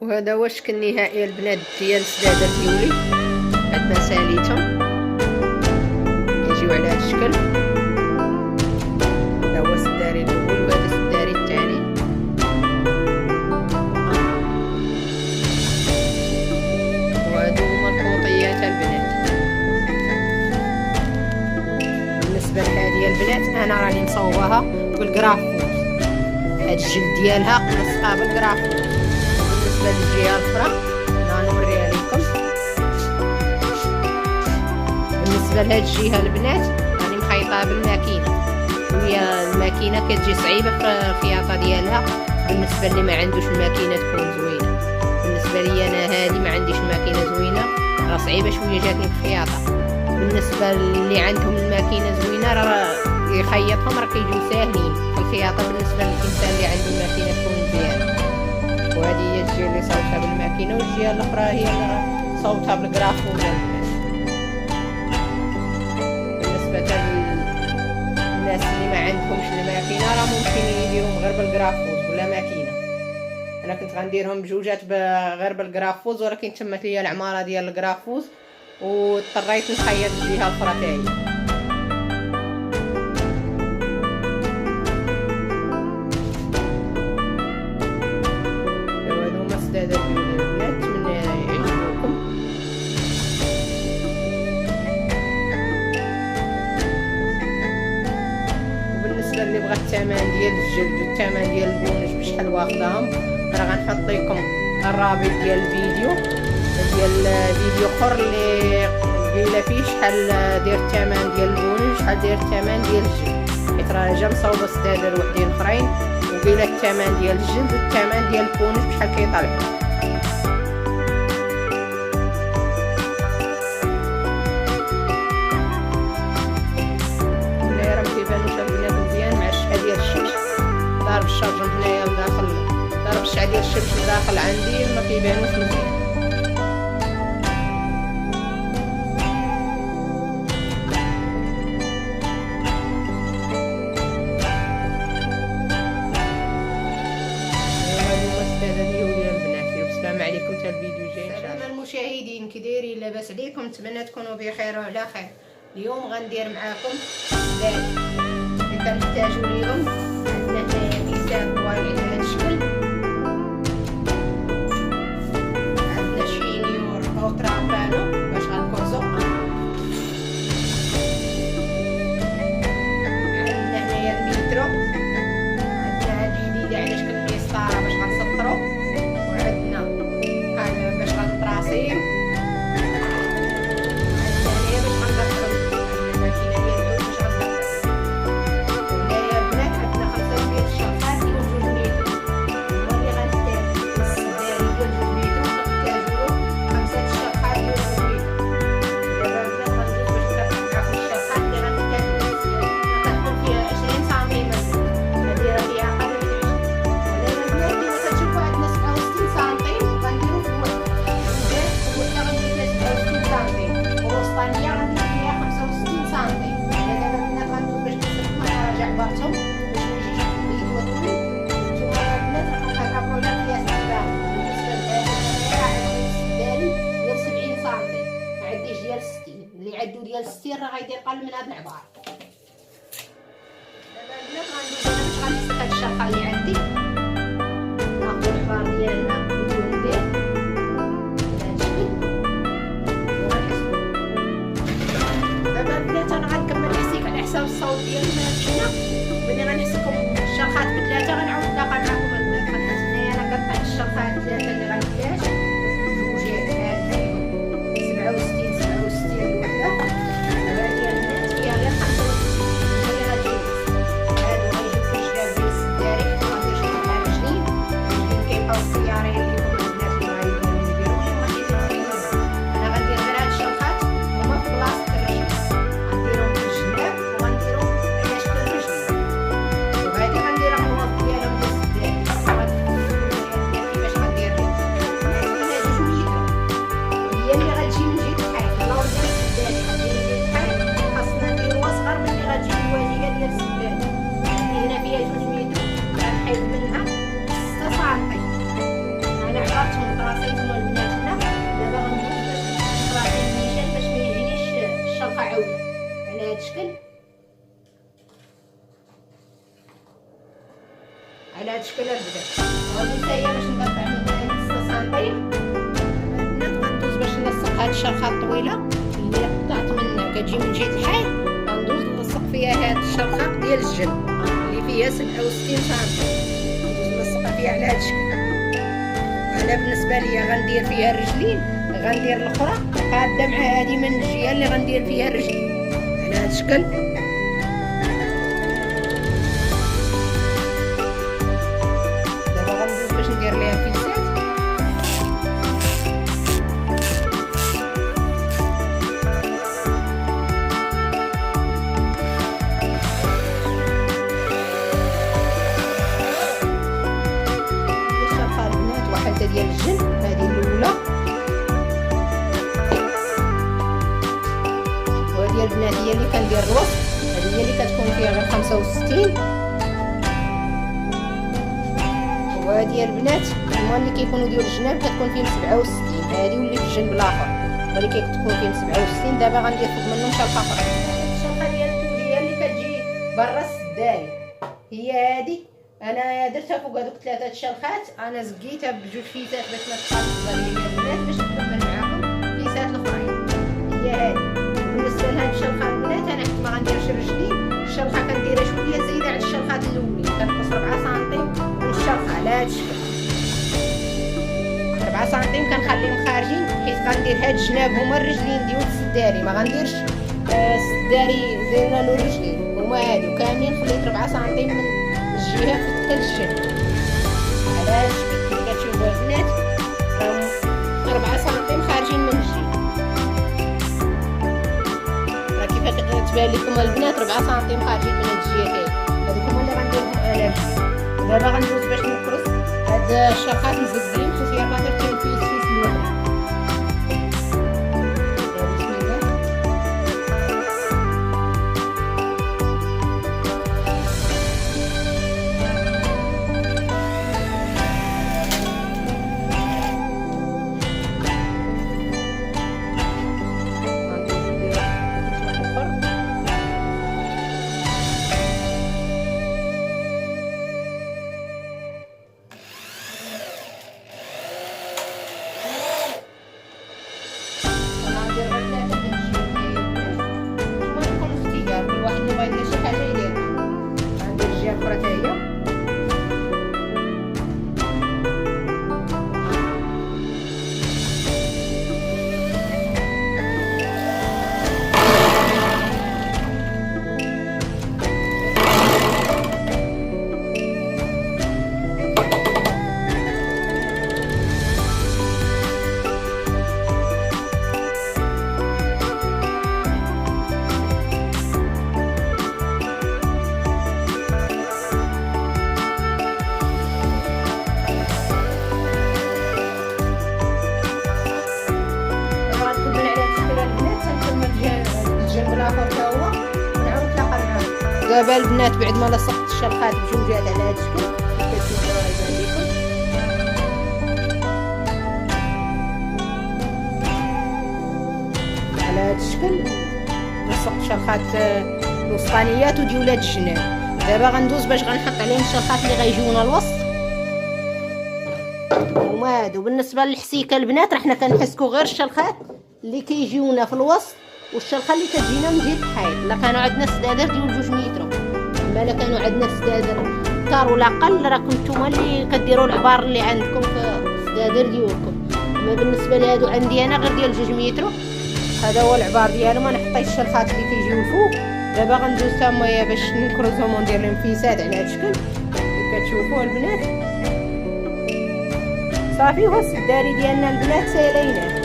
وهذا هو الشكل النهائي البنات ديال السدادة ديولي. عندنا ساليتهم كيجيو على هذا الشكل. هذا هو السداري الاول وهذا السداري الثاني. وهادو هما الخطوطيات البنات. بالنسبه لهذه البنات انا راني مصوباها بالكرافوس، هاد الجلد ديالها ملصقه بالكرافوس. بالنسبه للجهه الاخرى انا نوريها لكم. بالنسبه لهاد الجهه البنات راني مخيطاها بالماكينه، وهي الماكينه كتجي صعيبه في الخياطه ديالها. بالنسبه اللي ما عندوش الماكينه تكون زوينه. بالنسبه لي انا هذه ما عنديش الماكينه زوينه، راه صعيبه شويه جاتني في الخياطه. بالنسبه اللي عندهم الماكينه زوينه راه يخيطهم راه كيجيو ساهلين في الخياطه. بالنسبه للانسان اللي عنده الماكينه تكون مزيانه. وهذه هي الجهه اللي صوبتها بالماكينه، والجهه الاخرى هي اللي صوبتها بالكرافوس. بالنسبه للناس اللي ما عندهمش الماكينه راه ممكن يديرهم غير بالكرافوس ولا ماكينه. انا كنت غنديرهم بجوجات غير بالكرافوس، ولكن تمت لي العماره ديال الكرافوس واضطريت نخيط الجهه الاخرى تاعي. السدادة ديالي البنات، نتمنى يعجبوكم. وبالنسبه اللي بغى الثمن ديال الجلد والثمن ديال البونج بشحال واخداهم راه غنحط لكم الرابط ديال الفيديو اخر اللي قايله فيه شحال داير الثمن ديال البونج شحال داير الثمن ديال الجلد، حيت راه جا مصاوبه السدادة لوحدين اخرين وقيله الثمن ديال الجلد والثمن ديال البونج بشحال كيطلع. هنايا راه مكيبانوش البنات مزيان مع الشحه ديال الشمس. ضارب الشارجون هنايا لداخل، ضارب الشحه ديال الشمس لداخل عندي ما كيبانوش مزيان. السلام عليكم حتى الفيديو جاي ان شاء الله. المشاهدين كي دايرين؟ لاباس عليكم؟ نتمنى تكونوا بخير وعلى خير. اليوم غندير معاكم السداد اللي كنحتاجو ليهم. عندنا هنايا كيسان طوال على هذا الشكل، عندنا شينيور او ترابانو باش غنكوزو، عندنا هنايا الميترو، عندنا هاد الحديده على شكل مسطره باش غنسطرو، باش غنطراسيم، عندنا هنايا باش غندخل الماكينه ديال العود باش غندخل. وهنايا البنات عندنا 5 ديال الشرخات ديال 2 متر، هما اللي غنحتاج السداري ديال 2 متر غنحتاجو 5 الشرخات ديال 2 متر. دابا البنات غندوز باش نفتح معاكم الشرخات اللي غنحتاجو. كتكون فيها 20 سنتيمتر، هادي راه فيها اقل من 20. ودابا البنات كيما كتشوفوا عندنا 67 سنتيم غنديرو في الوسط. الوحده غندير فيها 67 سنتيم والوسطانيه غندير فيها 65 سنتيم. دابا البنات غندوز باش نسلكو نراجع بعضهم باش ميجيش الفيديو طويل. نتوما البنات راكم كتعرفوا على القياس ديالهم. بالنسبه لهذا راه عندي السداري ديال 70 سنتيم، ما عنديش ديال 60. اللي عندو ديال 60 راه غيدير قل من هاد العبار. دابا البنات غندوز انا باش غنحسب هاد الشرخه اللي عندي. ناخدو العبار ديالنا وندير دابا البنات. انا غنكمل نحسيك على حساب الصوت ديال الماكينه. ملي غنحسكم الشرخات بثلاثه غنعاود نتلاقى معكم البنات. هنايا انا قطعت الشرخات ثلاثه اللي غنحتاج، جوجات هاد فيهم 67 الوحده. وهادي البنات فيها غير 65 اللي غتجيب. هادو غيجيو في الجدار ديال السداري، ما غنديرش على هاد الشكل البدات. غندوز حتى هي باش نقطع من 6 سنتيم. البنات غندوز باش نلصق هاد الشرخه الطويله اللي قطعت منها كتجي من جهه الحيط. غندوز نلصق فيها هاد الشرخه ديال الجنب اللي فيها 67 سنتيم. غندوز نلصقها فيها على هاد الشكل. انا بالنسبه ليا غندير فيها الرجلين، غندير الاخرى قاده مع هادي من الجهه اللي غندير فيها الرجلين على هاد الشكل. دابا غندوز باش ندير ليها الفيسات. الشرخه البنات واحده ديال الجنب، هذه الاولى، وهذه البنات هي اللي كندير الوسط، هذه هي اللي كتكون فيها غير 65. وهذه البنات هما اللي كيكونوا ديال الجناب كتكون فيهم 67. هذه واللي في الجنب الاخر هما اللي كتكون فيهم 67. دابا غندير فوق منهم شرخه اخرى. الشرخه ديال التوليه اللي كتجي برا السداري هي هذه. انا درتها فوق هذوك 3 شرخات. انا زقيتها بجوج فيسات باش ما تخالفش ليا البنات باش نكمل معاكم فيسات الاخرين. هي هذه. بالنسبه لهاد الشرخه البنات انا حيت ما غنديرش رجلين، الشرخه كنديرها شويه زايده على الشرخات الاولين. كنقص 4 سنتيم من الشرخه على هاد الشكل. 4 سنتيم كنخليهم خارجين حيت غندير هاد الجناب هما الرجلين ديال السداري. ما غنديرش السداري درنا له رجلين، هما هادو كاملين. خليت 4 سنتيم من الجهه حتى للجنب على هاد الشكل. كي كتشوفوا البنات راهم 4 سنتيم خارجين من الجهه. تبان لكم البنات 4 سنتيم خارجين من هاد الجهتين. هذوك هما اللي غنديرهم على الجهه. دابا غندوز باش نكرس هاد الشرخات مزقين خصوصا ما درتهم في الفيس الوحده. بسم الله. دابا البنات بعد ما لصقت الشرخات بجوجات على هذا الشكل كتشوفوا يبان لكم على هذا الشكل. لصقت شرخات الوسطانيات وديولات الجناب. دابا غندوز باش غنحط عليهم الشرخات اللي غيجيونا الوسط هما هادو. بالنسبه للحسيكه البنات رحنا كنحسكو غير الشرخات اللي كيجيونا في الوسط والشرخه اللي كتجينا من جهه الحيط. لا كانوا عندنا سدادر ديال 2 متر، اما لا كانوا عندنا سدادر كتار ولا اقل راكم نتوما اللي كديروا العبار اللي عندكم في السدادر ديالكم. اما بالنسبه لهادو عندي انا غير ديال 2 متر، هذا هو العبار ديالهم. انا حطيت الشرخات اللي كيجيو الفوق. دابا غندوز تما باش نكرزهم وندير لهم فيسات على هذا الشكل اللي كتشوفوه البنات. صافي هو السداري ديالنا البنات سايلينه.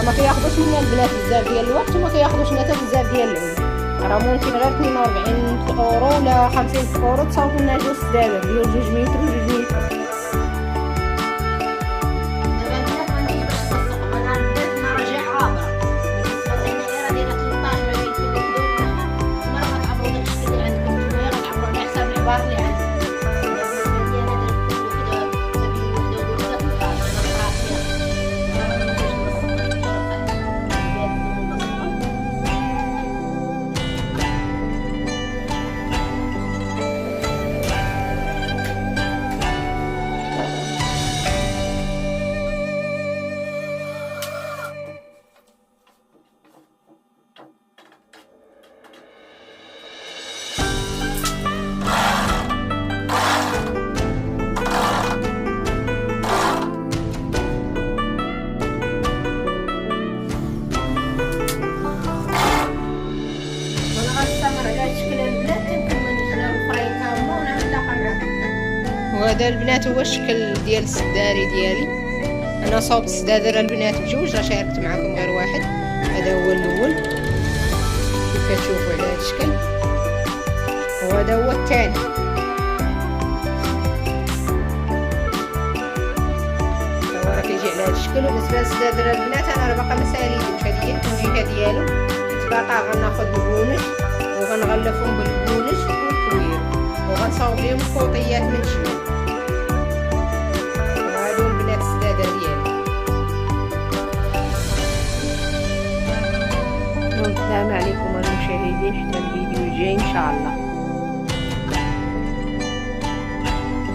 ما كياخذوش منا البنات بزاف ديال الوقت وما كياخذوش حتى بزاف ديال العود. راه ممكن غير 42 اورو ولا 50 اورو تصاوبوا لنا جوج سدادر ديال 2 متر و 2 متر. هذا البنات هو الشكل ديال السداري ديالي. انا صوبت السدادر البنات بجوج، راه شاركت معكم غير واحد. هذا هو الاول كيف كتشوفوا على هذا الشكل، وهذا هو الثاني. هو راه كيجي على هذا الشكل. وبالنسبه للسدادر البنات انا راه باقا ما ساليتوش هذه التوجيهه ديالو، كنت باقا غناخذ البونج وغنغلفهم بالبونج والكوير وغنصاوب لهم الخوطيات من الجناب. وهادو البنات السدادر ديالي. السلام عليكم المشاهدين، حتى الفيديو الجاي ان شاء الله.